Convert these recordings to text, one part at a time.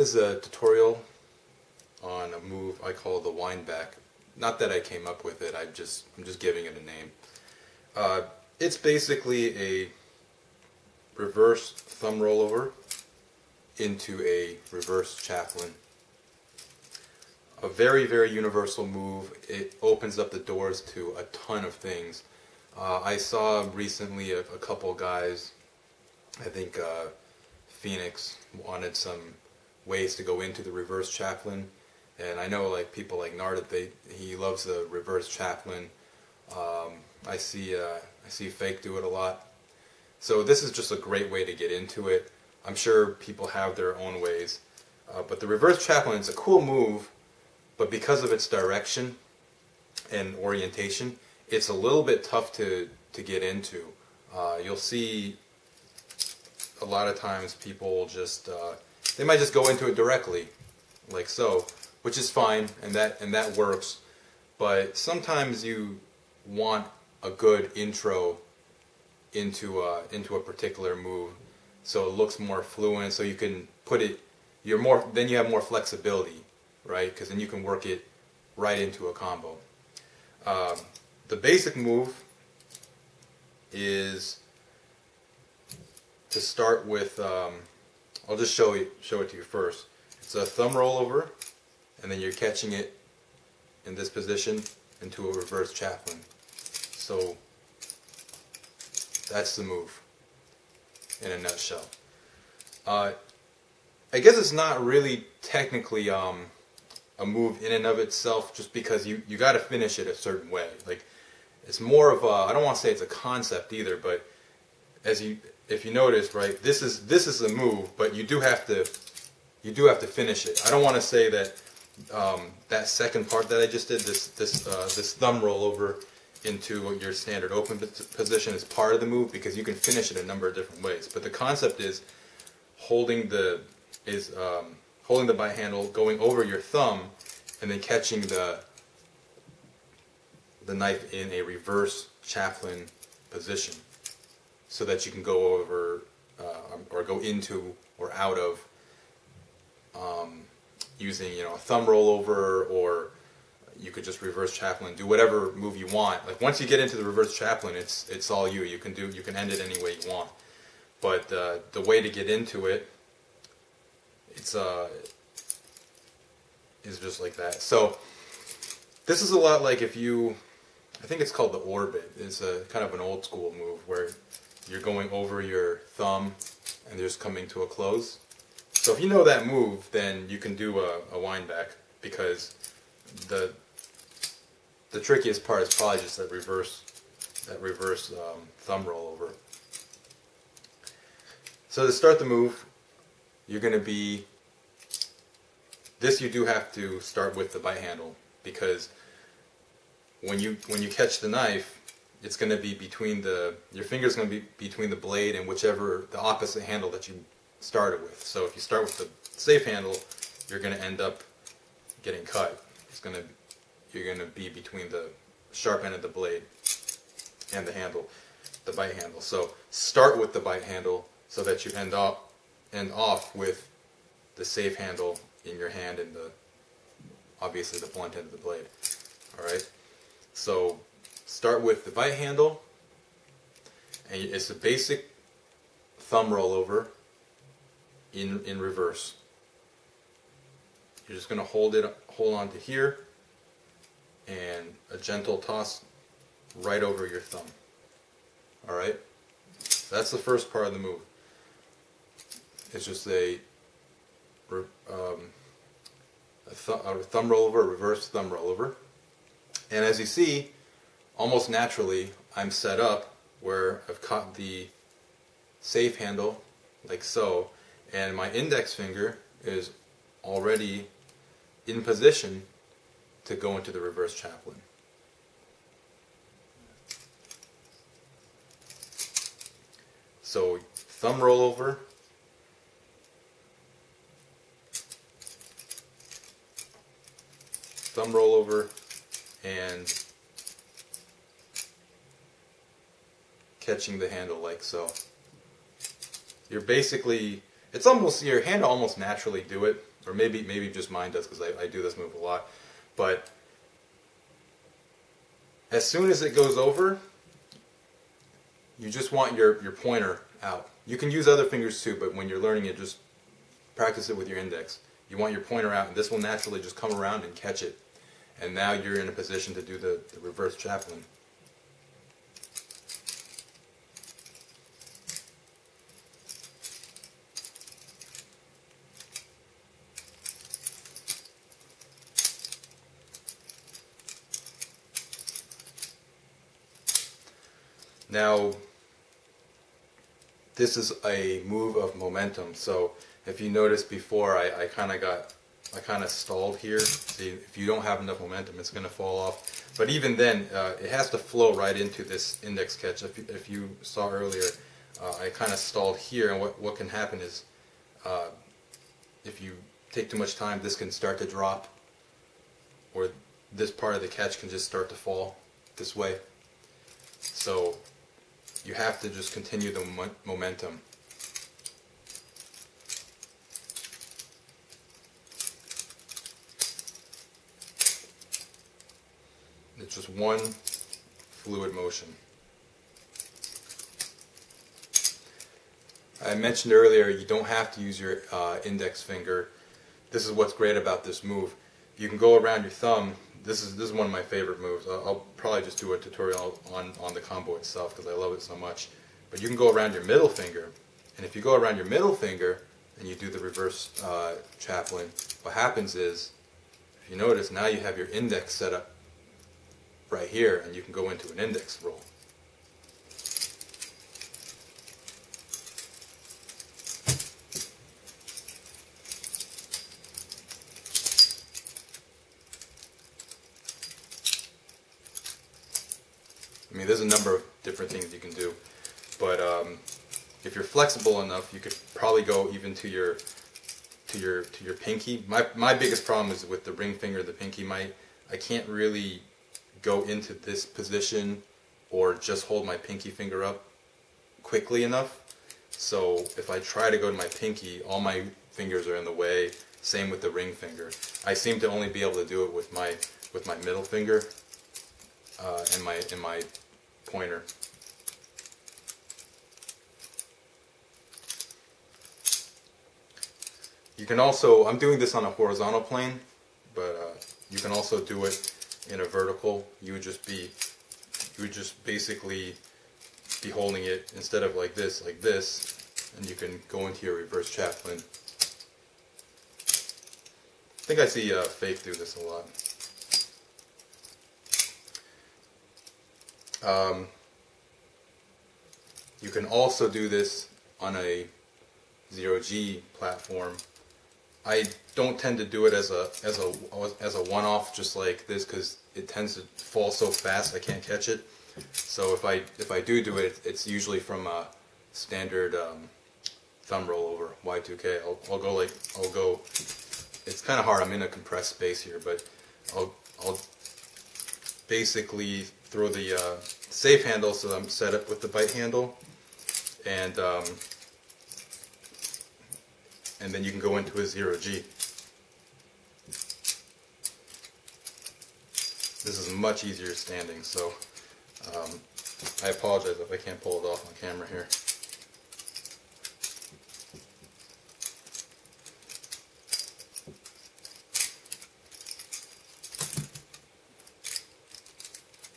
This is a tutorial on a move I call the Windback. Not that I came up with it, I'm just giving it a name. It's basically a reverse thumb rollover into a reverse chaplin. A very, very universal move. It opens up the doors to a ton of things. I saw recently a couple guys, I think Phoenix wanted some ways to go into the reverse chaplin, and I know like people like Nard, he loves the reverse chaplin. I see Fake do it a lot. So this is just a great way to get into it. I'm sure people have their own ways, but the reverse chaplin is a cool move, but because of its direction and orientation, it's a little bit tough to get into. You'll see a lot of times people just they might just go into it directly, like so, which is fine, and that works. But sometimes you want a good intro into a particular move, so it looks more fluent. So you can put it. Then you have more flexibility, right? Because then you can work it right into a combo. The basic move is to start with. I'll just show it to you first. It's a thumb rollover, and then you're catching it in this position into a reverse chaplin. So that's the move in a nutshell. I guess it's not really technically a move in and of itself, just because you got to finish it a certain way. Like, it's more of a, I don't want to say it's a concept either, but if you notice, right, this is a move, but you do have to finish it. I don't want to say that that second part that I just did, this thumb rollover into your standard open position, is part of the move, because you can finish it a number of different ways. But the concept is holding the bite handle, going over your thumb, and then catching the knife in a reverse chaplin position, so that you can go over or go into or out of using, a thumb rollover, or you could just reverse chaplin, do whatever move you want. Like, once you get into the reverse chaplin, it's all you. You can end it any way you want. But the way to get into it, is just like that. So this is a lot like I think it's called the orbit. It's a kind of an old school move where you're going over your thumb and you're just coming to a close. So if you know that move, then you can do a windback, because the trickiest part is probably just that reverse thumb rollover. So to start the move, you're going to be, you do have to start with the bite handle, because when you catch the knife, it's going to be your finger's going to be between the blade and the opposite handle that you started with. So if you start with the safe handle, you're going to end up getting cut. You're going to be between the sharp end of the blade and the bite handle. So start with the bite handle so that you end off with the safe handle in your hand and obviously the blunt end of the blade. All right. So start with the bite handle, and it's a basic thumb rollover in reverse. You're just going to hold on to here, and a gentle toss right over your thumb. All right. So that's the first part of the move. It's just a thumb rollover, a reverse thumb rollover. And as you see, almost naturally, I'm set up where I've caught the safe handle, like so, and my index finger is already in position to go into the reverse chaplin. So thumb rollover, and catching the handle like so. You're basically, your hand almost naturally do it, or maybe just mine does because I do this move a lot. But as soon as it goes over, you just want your pointer out. You can use other fingers too, but when you're learning it, just practice it with your index. You want your pointer out, and this will naturally just come around and catch it. And now you're in a position to do the reverse chaplin. Now, this is a move of momentum. So if you noticed before, I kind of stalled here. See, if you don't have enough momentum, it's going to fall off. But even then, it has to flow right into this index catch. If you saw earlier, I kind of stalled here, and what can happen is, if you take too much time, this can start to drop, or this part of the catch can just start to fall this way. So you have to just continue the momentum. It's just one fluid motion. I mentioned earlier you don't have to use your index finger. This is what's great about this move. You can go around your thumb. This is one of my favorite moves. I'll probably just do a tutorial on the combo itself because I love it so much. But you can go around your middle finger, and if you go around your middle finger and you do the reverse chaplin, what happens is, if you notice, now you have your index set up right here, and you can go into an index roll. I mean, there's a number of different things you can do, but if you're flexible enough, you could probably go even to your pinky. My biggest problem is with the ring finger, the pinky. I can't really go into this position or just hold my pinky finger up quickly enough. So if I try to go to my pinky, all my fingers are in the way. Same with the ring finger. I seem to only be able to do it with my middle finger and my pointer. You can also, I'm doing this on a horizontal plane, but you can also do it in a vertical. You would just basically be holding it instead of like this, and you can go into your reverse chaplin. I think I see Faith do this a lot. You can also do this on a 0G platform. I don't tend to do it as a one-off just like this because it tends to fall so fast I can't catch it. So if I do it, it's usually from a standard thumb roll over Y2K. I'll go. It's kind of hard. I'm in a compressed space here, but I'll basically throw the safe handle so I'm set up with the bite handle, and then you can go into a 0G. This is much easier standing, so I apologize if I can't pull it off on camera here.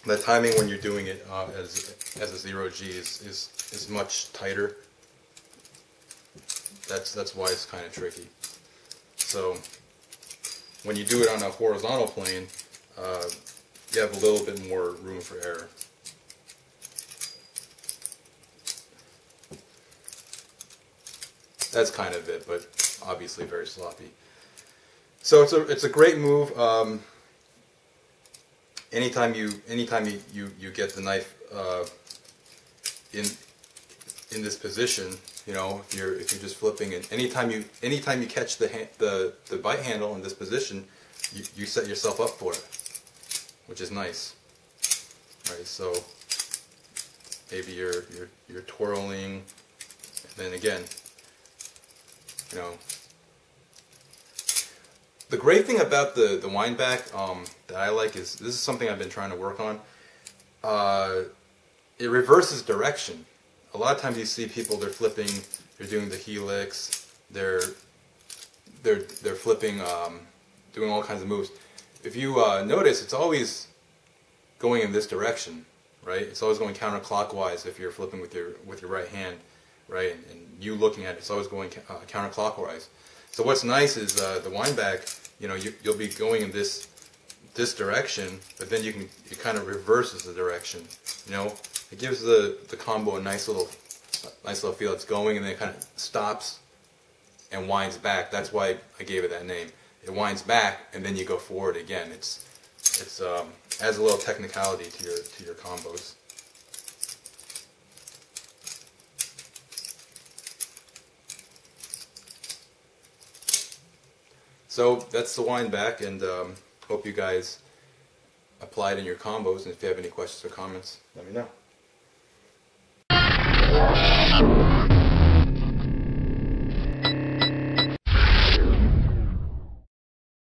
The timing when you're doing it as a 0G is much tighter. That's why it's kind of tricky. So when you do it on a horizontal plane, you have a little bit more room for error. That's kind of it, but obviously very sloppy. So it's a great move. Anytime you get the knife in this position, you know, if you're just flipping, and anytime you catch the bite handle in this position, you set yourself up for it, which is nice. Right, so maybe you're twirling, and then again, you know, The great thing about the Windback that I like is, this is something I've been trying to work on. It reverses direction. A lot of times you see people, they're flipping, they're doing the helix, they're flipping, doing all kinds of moves. If you notice, it's always going in this direction, right? It's always going counterclockwise if you're flipping with your right hand, right? And you looking at it, it's always going counterclockwise. So what's nice is the Windback, you know, you'll be going in this direction, but then it kind of reverses the direction. You know, it gives the combo a nice little feel. It's going and then it kind of stops and winds back. That's why I gave it that name. It winds back and then you go forward again. It's adds a little technicality to your combos. So that's the Windback, and hope you guys apply it in your combos, and if you have any questions or comments, let me know.